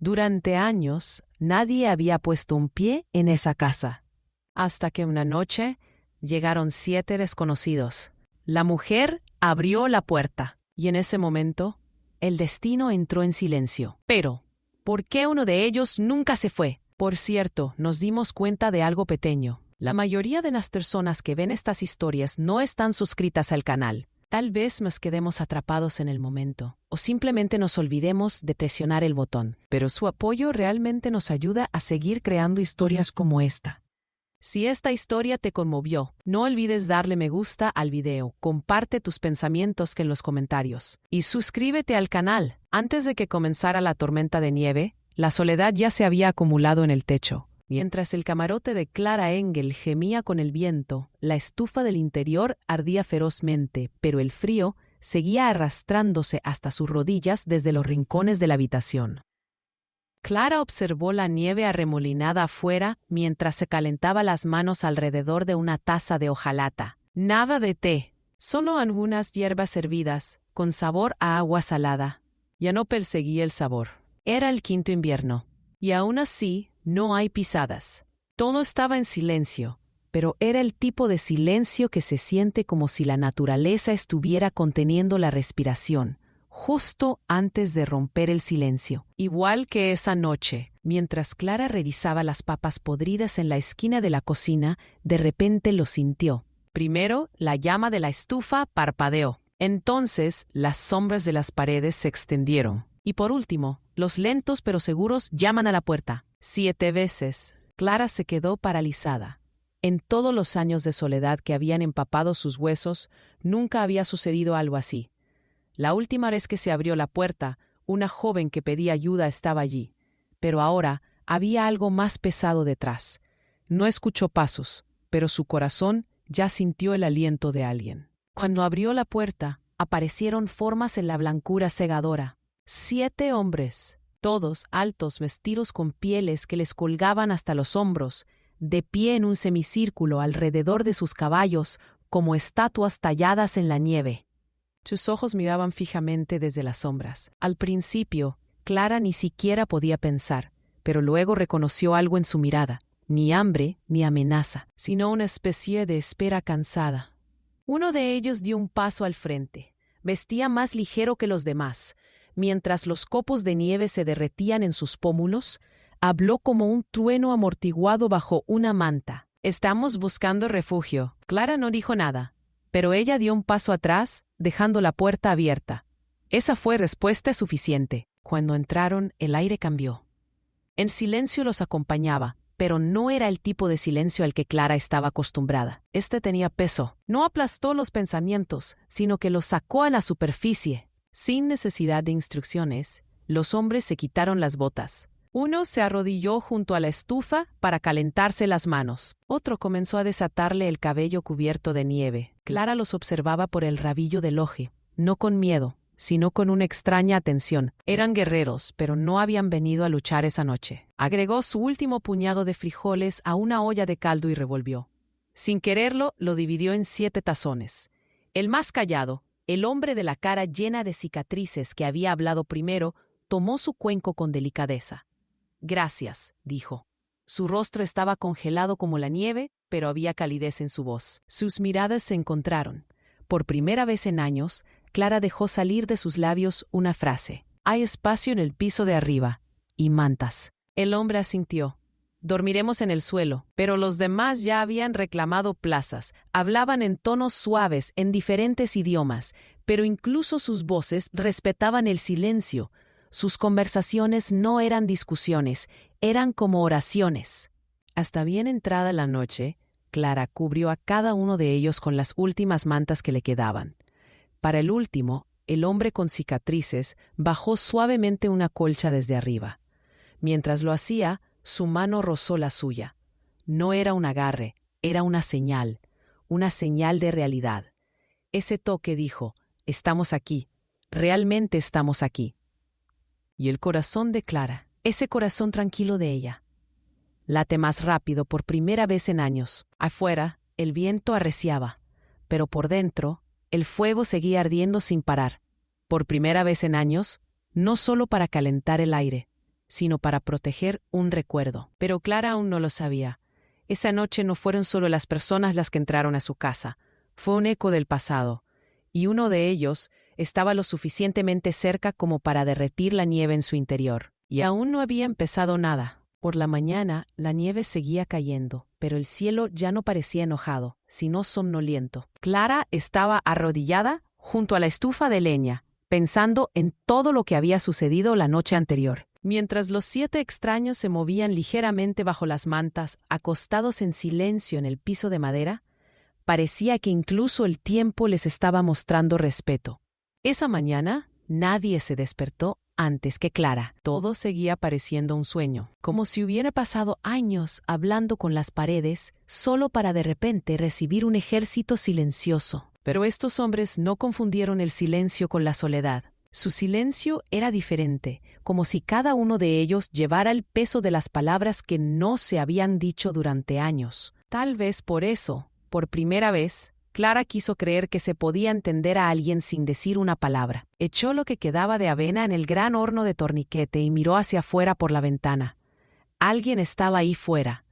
Durante años, nadie había puesto un pie en esa casa. Hasta que una noche llegaron 7 desconocidos. La mujer abrió la puerta y en ese momento el destino entró en silencio. Pero, ¿por qué uno de ellos nunca se fue? Por cierto, nos dimos cuenta de algo pequeño. La mayoría de las personas que ven estas historias no están suscritas al canal. Tal vez nos quedemos atrapados en el momento o simplemente nos olvidemos de presionar el botón. Pero su apoyo realmente nos ayuda a seguir creando historias como esta. Si esta historia te conmovió, no olvides darle me gusta al video, comparte tus pensamientos en los comentarios y suscríbete al canal. Antes de que comenzara la tormenta de nieve, la soledad ya se había acumulado en el techo. Mientras el camarote de Clara Engel gemía con el viento, la estufa del interior ardía ferozmente, pero el frío seguía arrastrándose hasta sus rodillas desde los rincones de la habitación. Clara observó la nieve arremolinada afuera mientras se calentaba las manos alrededor de una taza de hojalata. Nada de té, solo algunas hierbas hervidas, con sabor a agua salada. Ya no perseguía el sabor. Era el 5.º invierno, y aún así no hay pisadas. Todo estaba en silencio, pero era el tipo de silencio que se siente como si la naturaleza estuviera conteniendo la respiración, justo antes de romper el silencio. Igual que esa noche, mientras Clara revisaba las papas podridas en la esquina de la cocina, de repente lo sintió. Primero, la llama de la estufa parpadeó. Entonces, las sombras de las paredes se extendieron. Y por último, los lentos pero seguros llaman a la puerta. 7 veces. Clara se quedó paralizada. En todos los años de soledad que habían empapado sus huesos, nunca había sucedido algo así. La última vez que se abrió la puerta, una joven que pedía ayuda estaba allí. Pero ahora había algo más pesado detrás. No escuchó pasos, pero su corazón ya sintió el aliento de alguien. Cuando abrió la puerta, aparecieron formas en la blancura cegadora. 7 hombres, todos altos, vestidos con pieles que les colgaban hasta los hombros, de pie en un semicírculo alrededor de sus caballos, como estatuas talladas en la nieve. Sus ojos miraban fijamente desde las sombras. Al principio, Clara ni siquiera podía pensar, pero luego reconoció algo en su mirada. Ni hambre ni amenaza, sino una especie de espera cansada. Uno de ellos dio un paso al frente. Vestía más ligero que los demás. Mientras los copos de nieve se derretían en sus pómulos, habló como un trueno amortiguado bajo una manta. «Estamos buscando refugio». Clara no dijo nada, pero ella dio un paso atrás, dejando la puerta abierta. Esa fue respuesta suficiente. Cuando entraron, el aire cambió. El silencio los acompañaba, pero no era el tipo de silencio al que Clara estaba acostumbrada. Este tenía peso. No aplastó los pensamientos, sino que los sacó a la superficie. Sin necesidad de instrucciones, los hombres se quitaron las botas. Uno se arrodilló junto a la estufa para calentarse las manos. Otro comenzó a desatarle el cabello cubierto de nieve. Clara los observaba por el rabillo del ojo, no con miedo, sino con una extraña atención. Eran guerreros, pero no habían venido a luchar esa noche. Agregó su último puñado de frijoles a una olla de caldo y revolvió. Sin quererlo, lo dividió en 7 tazones. El más callado, el hombre de la cara llena de cicatrices que había hablado primero, tomó su cuenco con delicadeza. «Gracias», dijo. Su rostro estaba congelado como la nieve, pero había calidez en su voz. Sus miradas se encontraron. Por primera vez en años, Clara dejó salir de sus labios una frase. «Hay espacio en el piso de arriba y mantas». El hombre asintió. «Dormiremos en el suelo». Pero los demás ya habían reclamado plazas. Hablaban en tonos suaves, en diferentes idiomas, pero incluso sus voces respetaban el silencio. Sus conversaciones no eran discusiones, eran como oraciones. Hasta bien entrada la noche, Clara cubrió a cada uno de ellos con las últimas mantas que le quedaban. Para el último, el hombre con cicatrices bajó suavemente una colcha desde arriba. Mientras lo hacía, su mano rozó la suya. No era un agarre, era una señal de realidad. Ese toque dijo: «Estamos aquí, realmente estamos aquí». Y el corazón de Clara, ese corazón tranquilo de ella, late más rápido por primera vez en años. Afuera, el viento arreciaba, pero por dentro, el fuego seguía ardiendo sin parar. Por primera vez en años, no solo para calentar el aire, sino para proteger un recuerdo. Pero Clara aún no lo sabía. Esa noche no fueron solo las personas las que entraron a su casa, fue un eco del pasado, y uno de ellos estaba lo suficientemente cerca como para derretir la nieve en su interior. Y aún no había empezado nada. Por la mañana, la nieve seguía cayendo, pero el cielo ya no parecía enojado, sino somnoliento. Clara estaba arrodillada junto a la estufa de leña, pensando en todo lo que había sucedido la noche anterior. Mientras los 7 extraños se movían ligeramente bajo las mantas, acostados en silencio en el piso de madera, parecía que incluso el tiempo les estaba mostrando respeto. Esa mañana, nadie se despertó antes que Clara. Todo seguía pareciendo un sueño, como si hubiera pasado años hablando con las paredes, solo para de repente recibir un ejército silencioso. Pero estos hombres no confundieron el silencio con la soledad. Su silencio era diferente, como si cada uno de ellos llevara el peso de las palabras que no se habían dicho durante años. Tal vez por eso, por primera vez, Clara quiso creer que se podía entender a alguien sin decir una palabra. Echó lo que quedaba de avena en el gran horno de torniquete y miró hacia afuera por la ventana. Alguien estaba ahí fuera,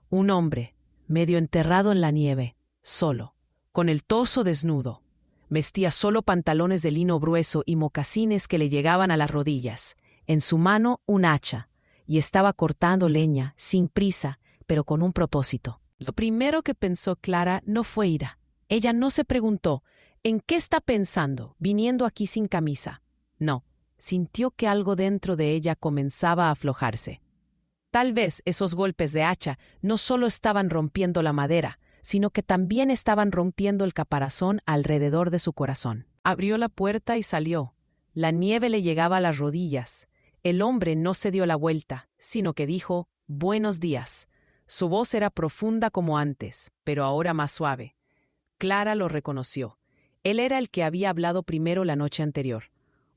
un hombre, medio enterrado en la nieve, solo, con el torso desnudo. Vestía solo pantalones de lino grueso y mocasines que le llegaban a las rodillas. En su mano un hacha, y estaba cortando leña, sin prisa, pero con un propósito. Lo primero que pensó Clara no fue ira. Ella no se preguntó, ¿en qué está pensando, viniendo aquí sin camisa? No, sintió que algo dentro de ella comenzaba a aflojarse. Tal vez esos golpes de hacha no solo estaban rompiendo la madera, sino que también estaban rompiendo el caparazón alrededor de su corazón. Abrió la puerta y salió. La nieve le llegaba a las rodillas. El hombre no se dio la vuelta, sino que dijo, «Buenos días». Su voz era profunda como antes, pero ahora más suave. Clara lo reconoció. Él era el que había hablado primero la noche anterior.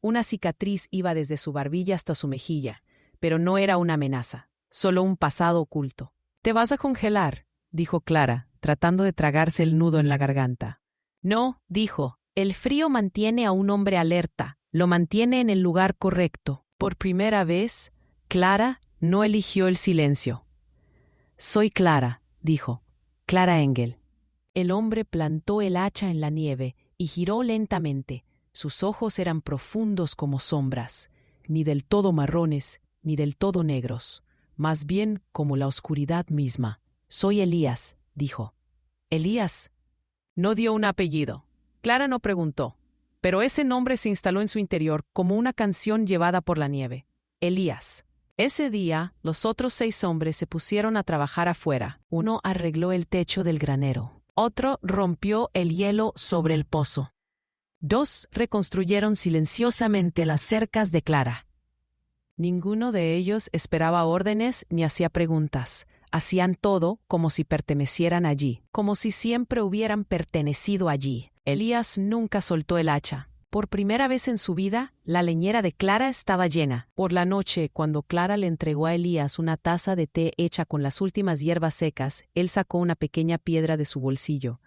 Una cicatriz iba desde su barbilla hasta su mejilla, pero no era una amenaza, solo un pasado oculto. «¿Te vas a congelar?», dijo Clara, tratando de tragarse el nudo en la garganta. «No», dijo, «el frío mantiene a un hombre alerta, lo mantiene en el lugar correcto». Por primera vez, Clara no eligió el silencio. «Soy Clara», dijo, «Clara Engel». El hombre plantó el hacha en la nieve y giró lentamente. Sus ojos eran profundos como sombras, ni del todo marrones, ni del todo negros, más bien como la oscuridad misma. «Soy Elías», dijo. «¿Elías?» No dio un apellido. Clara no preguntó, pero ese nombre se instaló en su interior como una canción llevada por la nieve. Elías. Ese día, los otros 6 hombres se pusieron a trabajar afuera. Uno arregló el techo del granero. Otro rompió el hielo sobre el pozo. 2 reconstruyeron silenciosamente las cercas de Clara. Ninguno de ellos esperaba órdenes ni hacía preguntas. Hacían todo como si pertenecieran allí, como si siempre hubieran pertenecido allí. Elías nunca soltó el hacha. Por primera vez en su vida, la leñera de Clara estaba llena. Por la noche, cuando Clara le entregó a Elías una taza de té hecha con las últimas hierbas secas, él sacó una pequeña piedra de su bolsillo.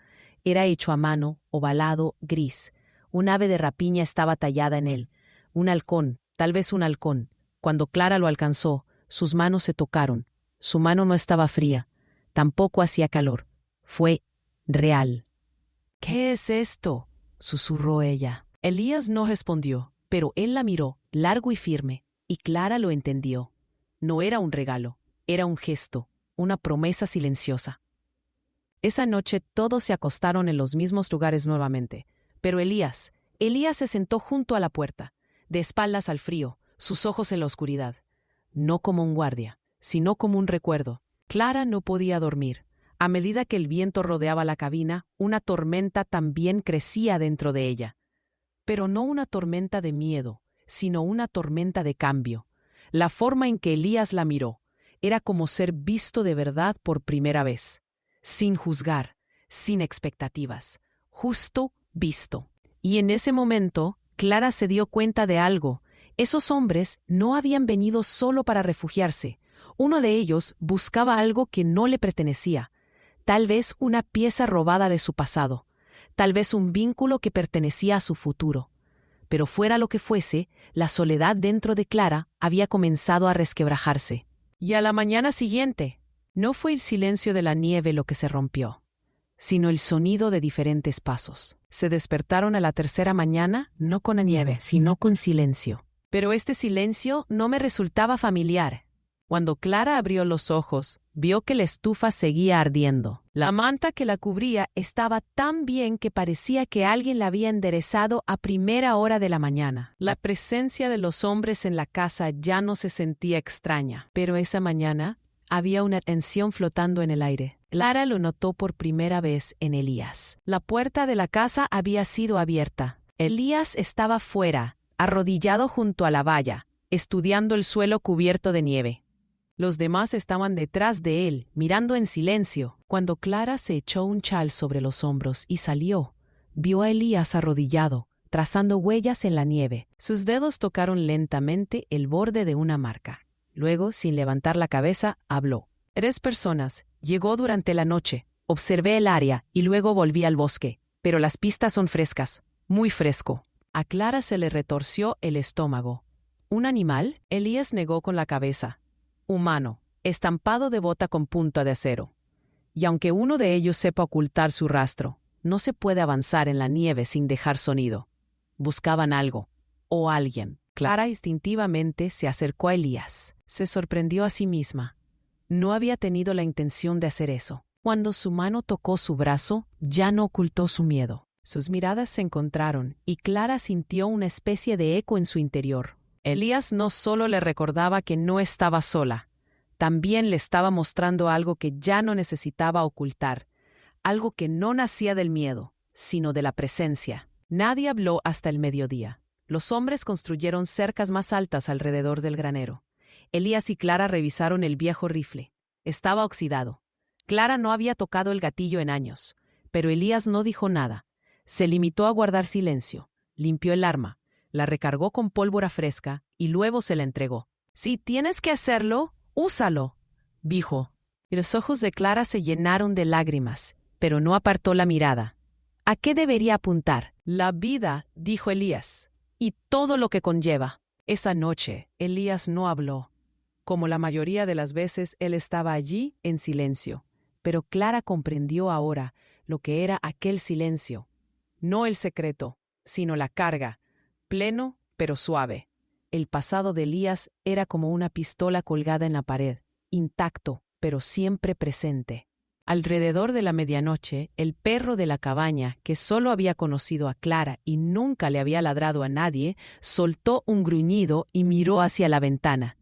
Era hecho a mano, ovalado, gris. Un ave de rapiña estaba tallada en él. Un halcón, tal vez un halcón. Cuando Clara lo alcanzó, sus manos se tocaron. Su mano no estaba fría, tampoco hacía calor. Fue real. «¿Qué es esto?», susurró ella. Elías no respondió, pero él la miró, largo y firme, y Clara lo entendió. No era un regalo, era un gesto, una promesa silenciosa. Esa noche todos se acostaron en los mismos lugares nuevamente, pero Elías se sentó junto a la puerta, de espaldas al frío, sus ojos en la oscuridad. No como un guardia, sino como un recuerdo. Clara no podía dormir. A medida que el viento rodeaba la cabina, una tormenta también crecía dentro de ella. Pero no una tormenta de miedo, sino una tormenta de cambio. La forma en que Elías la miró era como ser visto de verdad por primera vez, sin juzgar, sin expectativas, justo visto. Y en ese momento, Clara se dio cuenta de algo. Esos hombres no habían venido solo para refugiarse. Uno de ellos buscaba algo que no le pertenecía, tal vez una pieza robada de su pasado, tal vez un vínculo que pertenecía a su futuro. pero fuera lo que fuese, la soledad dentro de Clara había comenzado a resquebrajarse. Y a la mañana siguiente, no fue el silencio de la nieve lo que se rompió, sino el sonido de diferentes pasos. Se despertaron a la tercera mañana, no con la nieve, sino con silencio. Pero este silencio no me resultaba familiar. Cuando Clara abrió los ojos, vio que la estufa seguía ardiendo. La manta que la cubría estaba tan bien que parecía que alguien la había enderezado a primera hora de la mañana. La presencia de los hombres en la casa ya no se sentía extraña, pero esa mañana había una tensión flotando en el aire. Clara lo notó por primera vez en Elías. La puerta de la casa había sido abierta. Elías estaba fuera, arrodillado junto a la valla, estudiando el suelo cubierto de nieve. Los demás estaban detrás de él, mirando en silencio. Cuando Clara se echó un chal sobre los hombros y salió, vio a Elías arrodillado, trazando huellas en la nieve. Sus dedos tocaron lentamente el borde de una marca. Luego, sin levantar la cabeza, habló. 3 personas. Llegó durante la noche. Observé el área y luego volví al bosque. Pero las pistas son frescas. Muy fresco. A Clara se le retorció el estómago. ¿Un animal? Elías negó con la cabeza. Humano, estampado de bota con punta de acero. Y aunque uno de ellos sepa ocultar su rastro, no se puede avanzar en la nieve sin dejar sonido. Buscaban algo, o alguien. Clara instintivamente se acercó a Elías. Se sorprendió a sí misma. No había tenido la intención de hacer eso. Cuando su mano tocó su brazo, ya no ocultó su miedo. Sus miradas se encontraron y Clara sintió una especie de eco en su interior. Elías no solo le recordaba que no estaba sola, también le estaba mostrando algo que ya no necesitaba ocultar, algo que no nacía del miedo, sino de la presencia. Nadie habló hasta el mediodía. Los hombres construyeron cercas más altas alrededor del granero. Elías y Clara revisaron el viejo rifle. Estaba oxidado. Clara no había tocado el gatillo en años, pero Elías no dijo nada. Se limitó a guardar silencio. Limpió el arma, la recargó con pólvora fresca y luego se la entregó. «Si tienes que hacerlo, úsalo», dijo. Y los ojos de Clara se llenaron de lágrimas, pero no apartó la mirada. «¿A qué debería apuntar?» «La vida», dijo Elías, «y todo lo que conlleva». Esa noche, Elías no habló. Como la mayoría de las veces, él estaba allí en silencio. Pero Clara comprendió ahora lo que era aquel silencio. No el secreto, sino la carga, pleno pero suave. El pasado de Elías era como una pistola colgada en la pared, intacto pero siempre presente. Alrededor de la medianoche, el perro de la cabaña, que solo había conocido a Clara y nunca le había ladrado a nadie, soltó un gruñido y miró hacia la ventana.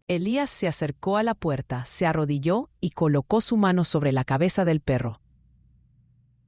Elías se acercó a la puerta, se arrodilló y colocó su mano sobre la cabeza del perro.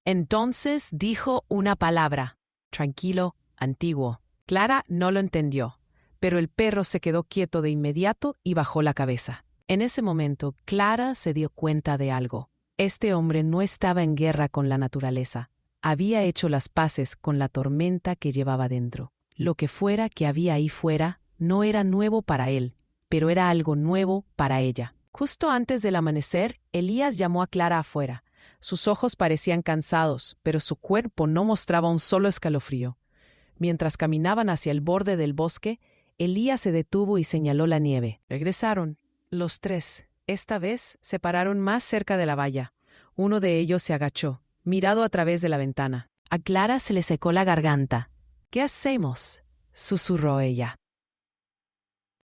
Entonces dijo una palabra, tranquilo, antiguo. Clara no lo entendió, pero el perro se quedó quieto de inmediato y bajó la cabeza. En ese momento, Clara se dio cuenta de algo. Este hombre no estaba en guerra con la naturaleza. Había hecho las paces con la tormenta que llevaba dentro. Lo que fuera que había ahí fuera no era nuevo para él, pero era algo nuevo para ella. Justo antes del amanecer, Elías llamó a Clara afuera. Sus ojos parecían cansados, pero su cuerpo no mostraba un solo escalofrío. Mientras caminaban hacia el borde del bosque, Elías se detuvo y señaló la nieve. Regresaron, los 3. Esta vez se pararon más cerca de la valla. Uno de ellos se agachó, mirado a través de la ventana. A Clara se le secó la garganta. «¿Qué hacemos?», susurró ella.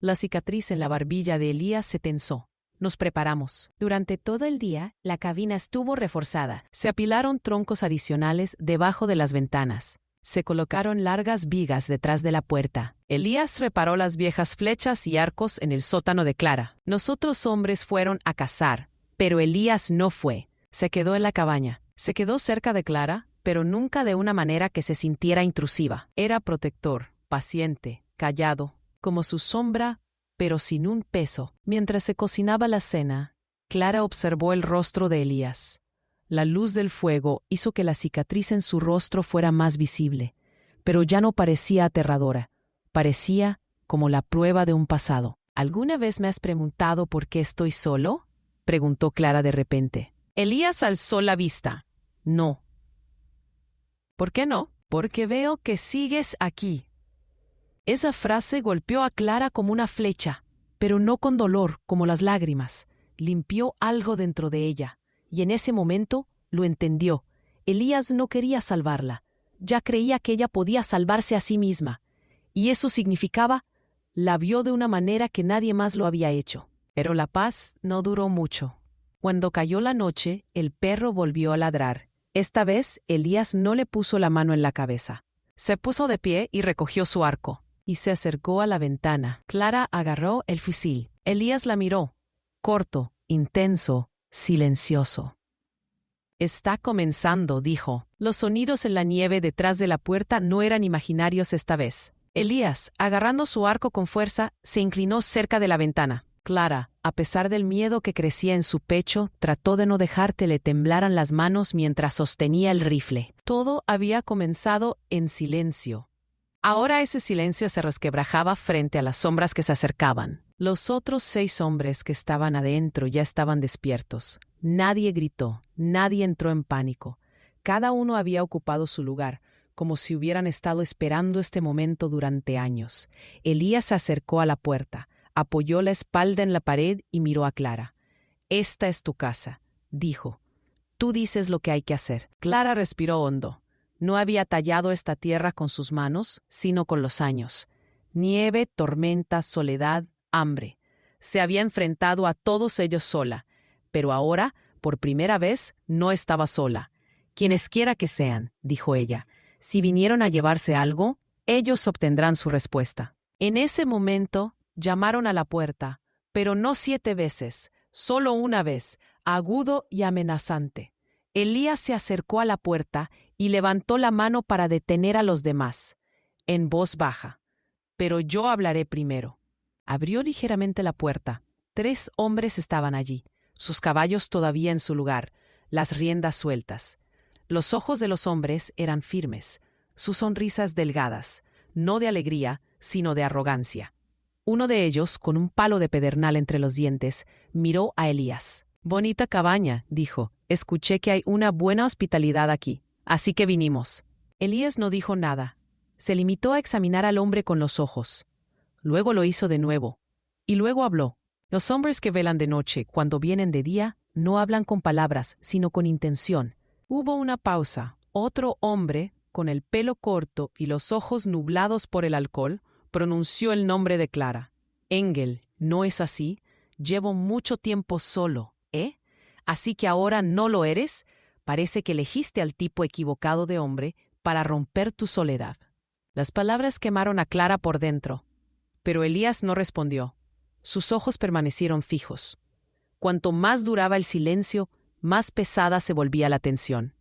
La cicatriz en la barbilla de Elías se tensó. «Nos preparamos». Durante todo el día, la cabina estuvo reforzada. Se apilaron troncos adicionales debajo de las ventanas. Se colocaron largas vigas detrás de la puerta. Elías reparó las viejas flechas y arcos en el sótano de Clara. Los otros hombres fueron a cazar, pero Elías no fue. Se quedó en la cabaña. Se quedó cerca de Clara, pero nunca de una manera que se sintiera intrusiva. Era protector, paciente, callado, como su sombra, pero sin un peso. Mientras se cocinaba la cena, Clara observó el rostro de Elías. La luz del fuego hizo que la cicatriz en su rostro fuera más visible, pero ya no parecía aterradora. Parecía como la prueba de un pasado. «¿Alguna vez me has preguntado por qué estoy solo?», preguntó Clara de repente. Elías alzó la vista. «No». «¿Por qué no?» «Porque veo que sigues aquí». Esa frase golpeó a Clara como una flecha, pero no con dolor como las lágrimas. Limpió algo dentro de ella, y en ese momento lo entendió. Elías no quería salvarla, ya creía que ella podía salvarse a sí misma, y eso significaba, la vio de una manera que nadie más lo había hecho. Pero la paz no duró mucho. Cuando cayó la noche, el perro volvió a ladrar. Esta vez, Elías no le puso la mano en la cabeza. Se puso de pie y recogió su arco, y se acercó a la ventana. Clara agarró el fusil. Elías la miró, corto, intenso, silencioso. «Está comenzando», dijo. Los sonidos en la nieve detrás de la puerta no eran imaginarios esta vez. Elías, agarrando su arco con fuerza, se inclinó cerca de la ventana. Clara, a pesar del miedo que crecía en su pecho, trató de no dejar que le temblaran las manos mientras sostenía el rifle. Todo había comenzado en silencio. Ahora ese silencio se resquebrajaba frente a las sombras que se acercaban. Los otros 6 hombres que estaban adentro ya estaban despiertos. Nadie gritó, nadie entró en pánico. Cada uno había ocupado su lugar, como si hubieran estado esperando este momento durante años. Elías se acercó a la puerta, apoyó la espalda en la pared y miró a Clara. «Esta es tu casa», dijo. «Tú dices lo que hay que hacer». Clara respiró hondo. No había tallado esta tierra con sus manos, sino con los años. Nieve, tormenta, soledad, hambre. Se había enfrentado a todos ellos sola, pero ahora, por primera vez, no estaba sola. «Quienesquiera que sean», dijo ella, «si vinieron a llevarse algo, ellos obtendrán su respuesta». En ese momento, llamaron a la puerta, pero no 7 veces, solo una vez, agudo y amenazante. Elías se acercó a la puerta y levantó la mano para detener a los demás, en voz baja. «Pero yo hablaré primero». Abrió ligeramente la puerta. 3 hombres estaban allí, sus caballos todavía en su lugar, las riendas sueltas. Los ojos de los hombres eran firmes, sus sonrisas delgadas, no de alegría, sino de arrogancia. Uno de ellos, con un palo de pedernal entre los dientes, miró a Elías. «Bonita cabaña», dijo. «Escuché que hay una buena hospitalidad aquí, así que vinimos». Elías no dijo nada. Se limitó a examinar al hombre con los ojos. Luego lo hizo de nuevo. Y luego habló. Los hombres que velan de noche, cuando vienen de día, no hablan con palabras, sino con intención. Hubo una pausa. Otro hombre, con el pelo corto y los ojos nublados por el alcohol, pronunció el nombre de Clara. «Engel, ¿no es así? Llevo mucho tiempo solo, ¿eh? Así que ahora no lo eres. Parece que elegiste al tipo equivocado de hombre para romper tu soledad». Las palabras quemaron a Clara por dentro, pero Elías no respondió. Sus ojos permanecieron fijos. Cuanto más duraba el silencio, más pesada se volvía la tensión.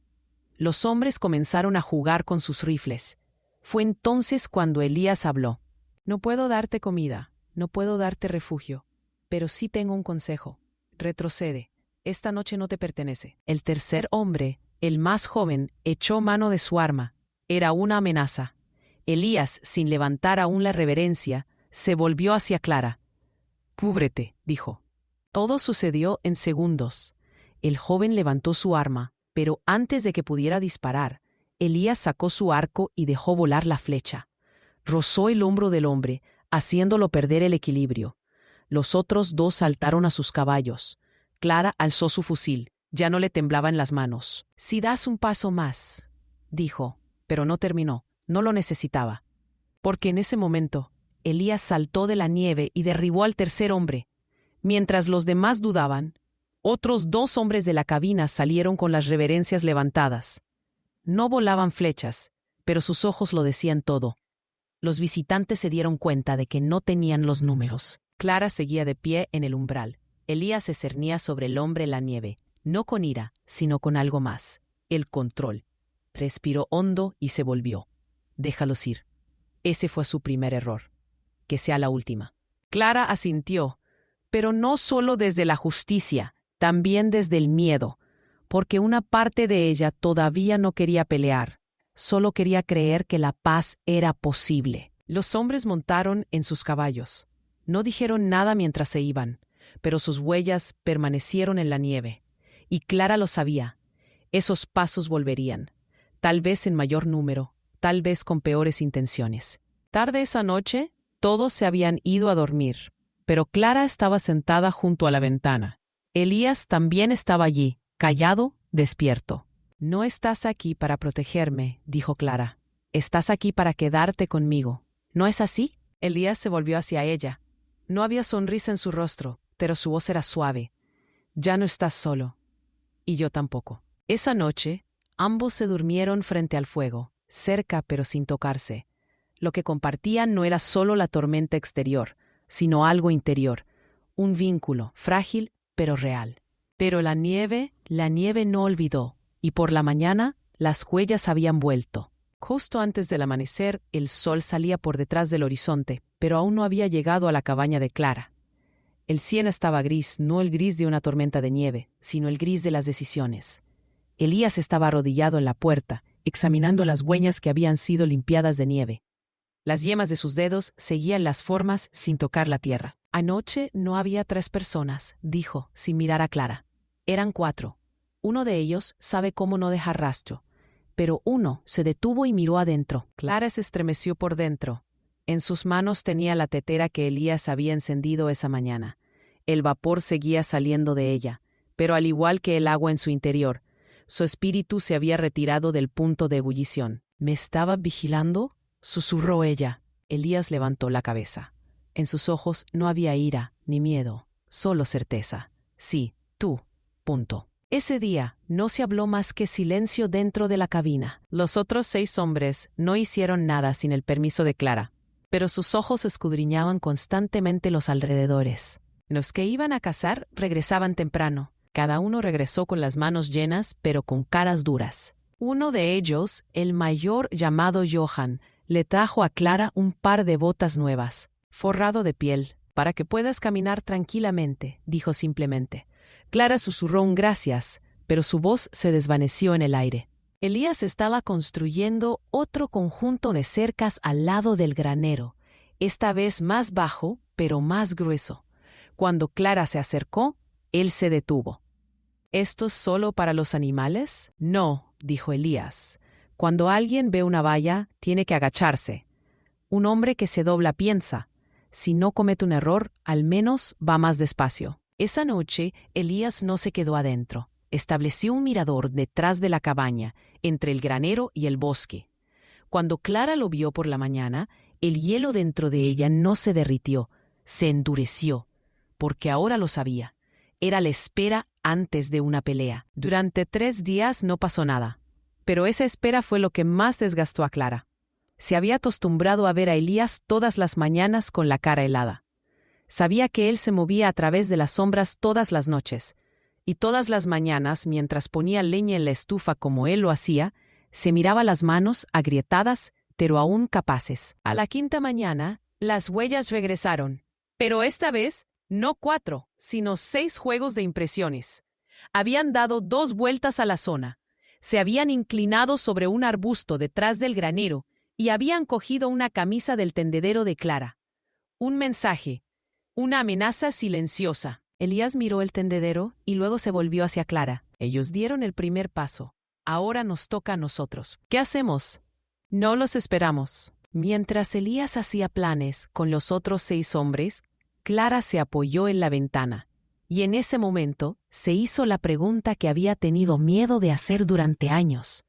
Los hombres comenzaron a jugar con sus rifles. Fue entonces cuando Elías habló. «No puedo darte comida, no puedo darte refugio, pero sí tengo un consejo. Retrocede. Esta noche no te pertenece». El tercer hombre, el más joven, echó mano de su arma. Era una amenaza. Elías, sin levantar aún la reverencia, se volvió hacia Clara. «Cúbrete», dijo. Todo sucedió en segundos. El joven levantó su arma, pero antes de que pudiera disparar, Elías sacó su arco y dejó volar la flecha. Rozó el hombro del hombre, haciéndolo perder el equilibrio. Los otros 2 saltaron a sus caballos. Clara alzó su fusil. Ya no le temblaban las manos. «Si das un paso más», dijo, pero no terminó. No lo necesitaba. Porque en ese momento, Elías saltó de la nieve y derribó al tercer hombre. Mientras los demás dudaban, otros 2 hombres de la cabina salieron con las reverencias levantadas. No volaban flechas, pero sus ojos lo decían todo. Los visitantes se dieron cuenta de que no tenían los números. Clara seguía de pie en el umbral. Elías se cernía sobre el hombre en la nieve, no con ira, sino con algo más: el control. Respiró hondo y se volvió. «Déjalos ir». Ese fue su primer error. Que sea la última. Clara asintió, pero no solo desde la justicia, también desde el miedo, porque una parte de ella todavía no quería pelear. Solo quería creer que la paz era posible. Los hombres montaron en sus caballos. No dijeron nada mientras se iban, pero sus huellas permanecieron en la nieve. Y Clara lo sabía. Esos pasos volverían, tal vez en mayor número, tal vez con peores intenciones. Tarde esa noche, todos se habían ido a dormir, pero Clara estaba sentada junto a la ventana. Elías también estaba allí, callado, despierto. «No estás aquí para protegerme», dijo Clara. «Estás aquí para quedarte conmigo. ¿No es así?» Elías se volvió hacia ella. No había sonrisa en su rostro, pero su voz era suave. «Ya no estás solo. Y yo tampoco». Esa noche, ambos se durmieron frente al fuego, cerca pero sin tocarse. Lo que compartían no era solo la tormenta exterior, sino algo interior, un vínculo frágil pero real. Pero la nieve no olvidó, y por la mañana las huellas habían vuelto. Justo antes del amanecer, el sol salía por detrás del horizonte, pero aún no había llegado a la cabaña de Clara. El cielo estaba gris, no el gris de una tormenta de nieve, sino el gris de las decisiones. Elías estaba arrodillado en la puerta, examinando las huellas que habían sido limpiadas de nieve. Las yemas de sus dedos seguían las formas sin tocar la tierra. «Anoche no había 3 personas», dijo, sin mirar a Clara. «Eran 4. Uno de ellos sabe cómo no dejar rastro. Pero uno se detuvo y miró adentro». Clara se estremeció por dentro. En sus manos tenía la tetera que Elías había encendido esa mañana. El vapor seguía saliendo de ella, pero al igual que el agua en su interior, su espíritu se había retirado del punto de ebullición. «¿Me estaba vigilando?», susurró ella. Elías levantó la cabeza. En sus ojos no había ira ni miedo, solo certeza. «Sí, tú. Punto». Ese día no se habló más que silencio dentro de la cabina. Los otros 6 hombres no hicieron nada sin el permiso de Clara, pero sus ojos escudriñaban constantemente los alrededores. Los que iban a cazar regresaban temprano. Cada uno regresó con las manos llenas, pero con caras duras. Uno de ellos, el mayor llamado Johan, le trajo a Clara un par de botas nuevas, forrado de piel, para que puedas caminar tranquilamente, dijo simplemente. Clara susurró un gracias, pero su voz se desvaneció en el aire. Elías estaba construyendo otro conjunto de cercas al lado del granero, esta vez más bajo, pero más grueso. Cuando Clara se acercó, él se detuvo. «¿Esto es solo para los animales?» «No», dijo Elías. «Cuando alguien ve una valla, tiene que agacharse. Un hombre que se dobla piensa. Si no comete un error, al menos va más despacio». Esa noche, Elías no se quedó adentro. Estableció un mirador detrás de la cabaña, entre el granero y el bosque. Cuando Clara lo vio por la mañana, el hielo dentro de ella no se derritió, se endureció, porque ahora lo sabía. Era la espera antes de una pelea. Durante 3 días no pasó nada, pero esa espera fue lo que más desgastó a Clara. Se había acostumbrado a ver a Elías todas las mañanas con la cara helada. Sabía que él se movía a través de las sombras todas las noches, y todas las mañanas, mientras ponía leña en la estufa como él lo hacía, se miraba las manos agrietadas, pero aún capaces. A la 5ª mañana, las huellas regresaron, pero esta vez no 4, sino 6 juegos de impresiones. Habían dado 2 vueltas a la zona, se habían inclinado sobre un arbusto detrás del granero y habían cogido una camisa del tendedero de Clara. Un mensaje, una amenaza silenciosa. Elías miró el tendedero y luego se volvió hacia Clara. Ellos dieron el primer paso. Ahora nos toca a nosotros. ¿Qué hacemos? No los esperamos. Mientras Elías hacía planes con los otros 6 hombres, Clara se apoyó en la ventana. Y en ese momento se hizo la pregunta que había tenido miedo de hacer durante años.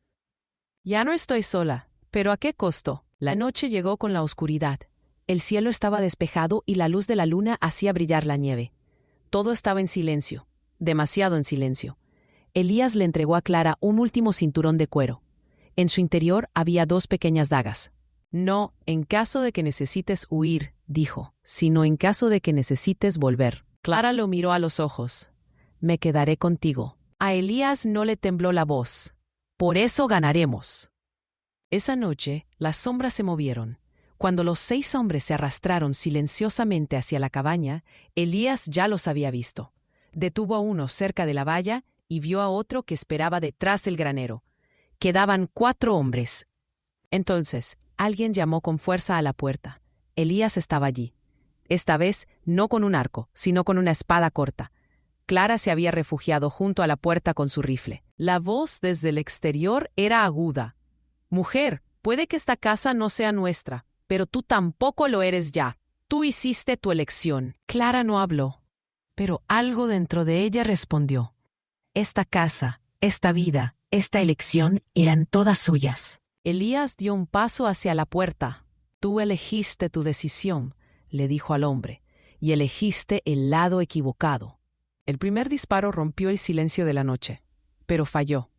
«Ya no estoy sola, pero ¿a qué costo?» La noche llegó con la oscuridad. El cielo estaba despejado y la luz de la luna hacía brillar la nieve. Todo estaba en silencio, demasiado en silencio. Elías le entregó a Clara un último cinturón de cuero. En su interior había 2 pequeñas dagas. «No en caso de que necesites huir», dijo, «sino en caso de que necesites volver». Clara lo miró a los ojos. «Me quedaré contigo». A Elías no le tembló la voz. «Por eso ganaremos». Esa noche, las sombras se movieron. Cuando los 6 hombres se arrastraron silenciosamente hacia la cabaña, Elías ya los había visto. Detuvo a uno cerca de la valla y vio a otro que esperaba detrás del granero. Quedaban 4 hombres. Entonces, alguien llamó con fuerza a la puerta. Elías estaba allí. Esta vez, no con un arco, sino con una espada corta. Clara se había refugiado junto a la puerta con su rifle. La voz desde el exterior era aguda. «Mujer, puede que esta casa no sea nuestra, pero tú tampoco lo eres ya. Tú hiciste tu elección. Clara no habló, pero algo dentro de ella respondió. Esta casa, esta vida, esta elección eran todas suyas. Elías dio un paso hacia la puerta. Tú elegiste tu decisión, le dijo al hombre, y elegiste el lado equivocado. El primer disparo rompió el silencio de la noche, pero falló.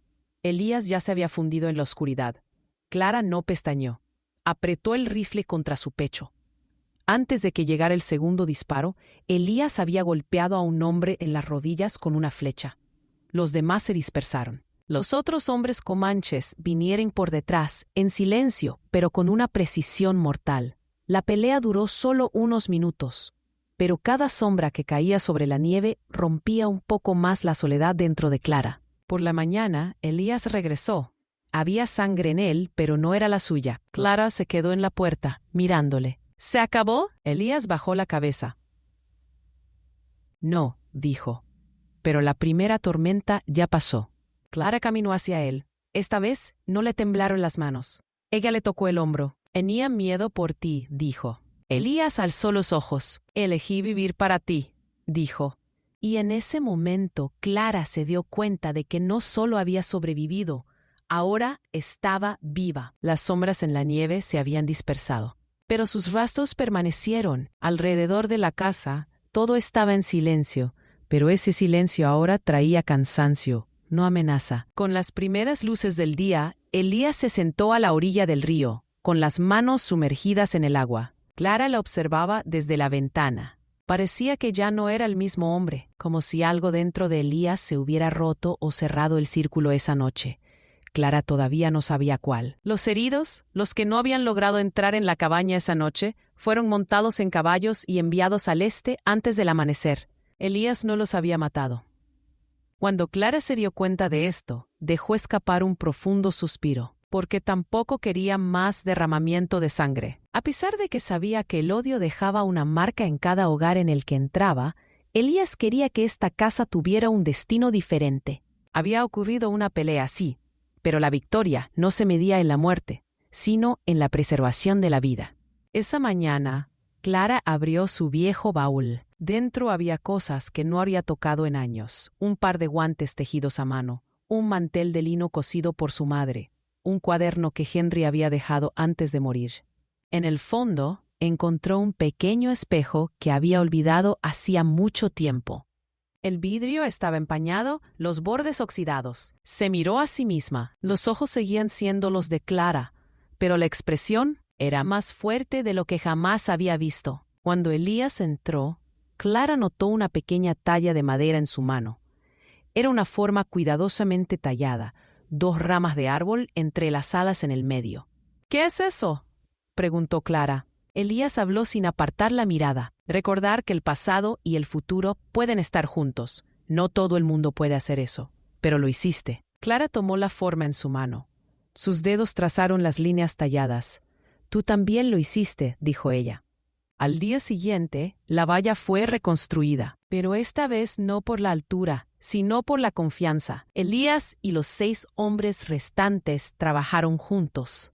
Elías ya se había fundido en la oscuridad. Clara no pestañeó. Apretó el rifle contra su pecho. Antes de que llegara el segundo disparo, Elías había golpeado a un hombre en las rodillas con una flecha. Los demás se dispersaron. Los otros hombres comanches vinieron por detrás, en silencio, pero con una precisión mortal. La pelea duró solo unos minutos, pero cada sombra que caía sobre la nieve rompía un poco más la soledad dentro de Clara. Por la mañana, Elías regresó. Había sangre en él, pero no era la suya. Clara se quedó en la puerta, mirándole. ¿Se acabó? Elías bajó la cabeza. No, dijo. Pero la primera tormenta ya pasó. Clara caminó hacia él. Esta vez no le temblaron las manos. Ella le tocó el hombro. Tenía miedo por ti, dijo. Elías alzó los ojos. Elegí vivir para ti, dijo. Y en ese momento Clara se dio cuenta de que no solo había sobrevivido, ahora estaba viva. Las sombras en la nieve se habían dispersado, pero sus rastros permanecieron. Alrededor de la casa todo estaba en silencio, pero ese silencio ahora traía cansancio, no amenaza. Con las primeras luces del día, Elías se sentó a la orilla del río, con las manos sumergidas en el agua. Clara la observaba desde la ventana. Parecía que ya no era el mismo hombre, como si algo dentro de Elías se hubiera roto o cerrado el círculo esa noche. Clara todavía no sabía cuál. Los heridos, los que no habían logrado entrar en la cabaña esa noche, fueron montados en caballos y enviados al este antes del amanecer. Elías no los había matado. Cuando Clara se dio cuenta de esto, dejó escapar un profundo suspiro, porque tampoco quería más derramamiento de sangre. A pesar de que sabía que el odio dejaba una marca en cada hogar en el que entraba, Elías quería que esta casa tuviera un destino diferente. Había ocurrido una pelea así, pero la victoria no se medía en la muerte, sino en la preservación de la vida. Esa mañana, Clara abrió su viejo baúl. Dentro había cosas que no había tocado en años: un par de guantes tejidos a mano, un mantel de lino cosido por su madre, un cuaderno que Henry había dejado antes de morir. En el fondo, encontró un pequeño espejo que había olvidado hacía mucho tiempo. El vidrio estaba empañado, los bordes oxidados. Se miró a sí misma. Los ojos seguían siendo los de Clara, pero la expresión era más fuerte de lo que jamás había visto. Cuando Elías entró, Clara notó una pequeña talla de madera en su mano. Era una forma cuidadosamente tallada, 2 ramas de árbol entrelazadas en el medio. ¿Qué es eso?, preguntó Clara. Elías habló sin apartar la mirada. Recordar que el pasado y el futuro pueden estar juntos. No todo el mundo puede hacer eso, pero lo hiciste. Clara tomó la forma en su mano. Sus dedos trazaron las líneas talladas. Tú también lo hiciste, dijo ella. Al día siguiente, la valla fue reconstruida, pero esta vez no por la altura, sino por la confianza. Elías y los 6 hombres restantes trabajaron juntos.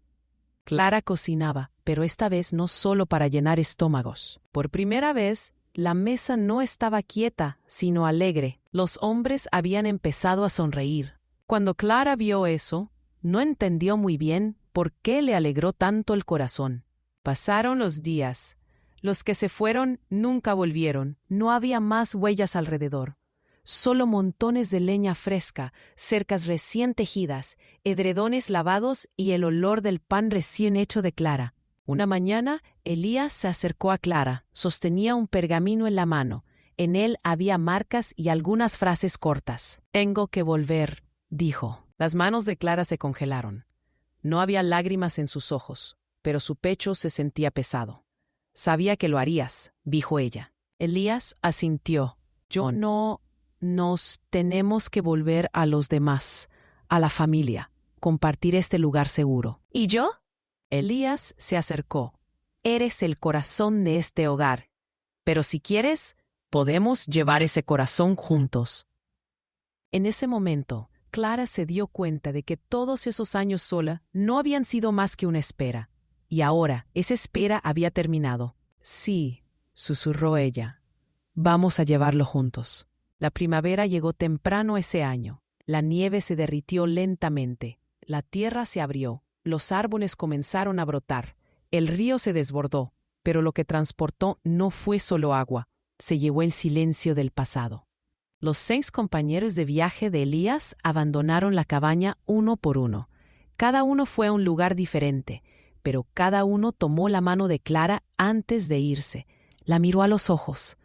Clara cocinaba, pero esta vez no solo para llenar estómagos. Por primera vez, la mesa no estaba quieta, sino alegre. Los hombres habían empezado a sonreír. Cuando Clara vio eso, no entendió muy bien por qué le alegró tanto el corazón. Pasaron los días. Los que se fueron nunca volvieron. No había más huellas alrededor. Solo montones de leña fresca, cercas recién tejidas, edredones lavados y el olor del pan recién hecho de Clara. Una mañana, Elías se acercó a Clara. Sostenía un pergamino en la mano. En él había marcas y algunas frases cortas. «Tengo que volver», dijo. Las manos de Clara se congelaron. No había lágrimas en sus ojos, pero su pecho se sentía pesado. «Sabía que lo harías», dijo ella. Elías asintió. «Yo no... Nos tenemos que volver a los demás, a la familia, compartir este lugar seguro». «¿Y yo?». Elías se acercó. «Eres el corazón de este hogar, pero si quieres, podemos llevar ese corazón juntos». En ese momento, Clara se dio cuenta de que todos esos años sola no habían sido más que una espera, Y ahora, esa espera había terminado. Sí, susurró ella. Vamos a llevarlo juntos. La primavera llegó temprano ese año. La nieve se derritió lentamente. La tierra se abrió. Los árboles comenzaron a brotar. El río se desbordó, pero lo que transportó no fue solo agua. Se llevó el silencio del pasado. Los 6 compañeros de viaje de Elías abandonaron la cabaña uno por uno. Cada uno fue a un lugar diferente, pero cada uno tomó la mano de Clara antes de irse. La miró a los ojos.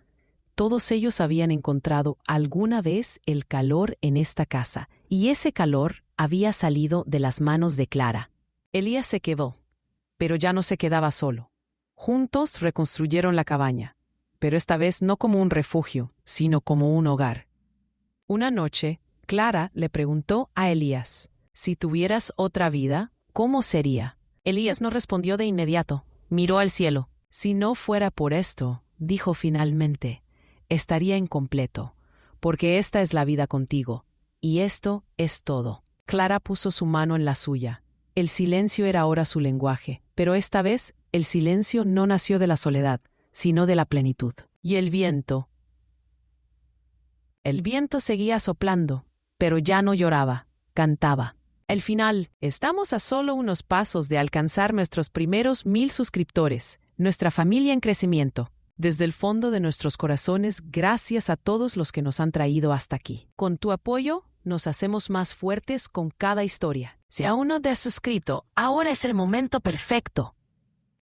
Todos ellos habían encontrado alguna vez el calor en esta casa, y ese calor había salido de las manos de Clara. Elías se quedó, pero ya no se quedaba solo. Juntos reconstruyeron la cabaña, pero esta vez no como un refugio, sino como un hogar. Una noche, Clara le preguntó a Elías, si tuvieras otra vida, ¿cómo sería? Elías no respondió de inmediato, miró al cielo. Si no fuera por esto, dijo finalmente, estaría incompleto, porque esta es la vida contigo, y esto es todo. Clara puso su mano en la suya. El silencio era ahora su lenguaje, pero esta vez el silencio no nació de la soledad, sino de la plenitud. Y el viento. El viento seguía soplando, pero ya no lloraba, cantaba. Al final, estamos a solo unos pasos de alcanzar nuestros primeros 1000 suscriptores, nuestra familia en crecimiento. Desde el fondo de nuestros corazones, gracias a todos los que nos han traído hasta aquí. Con tu apoyo, nos hacemos más fuertes con cada historia. Si aún no te has suscrito, ahora es el momento perfecto.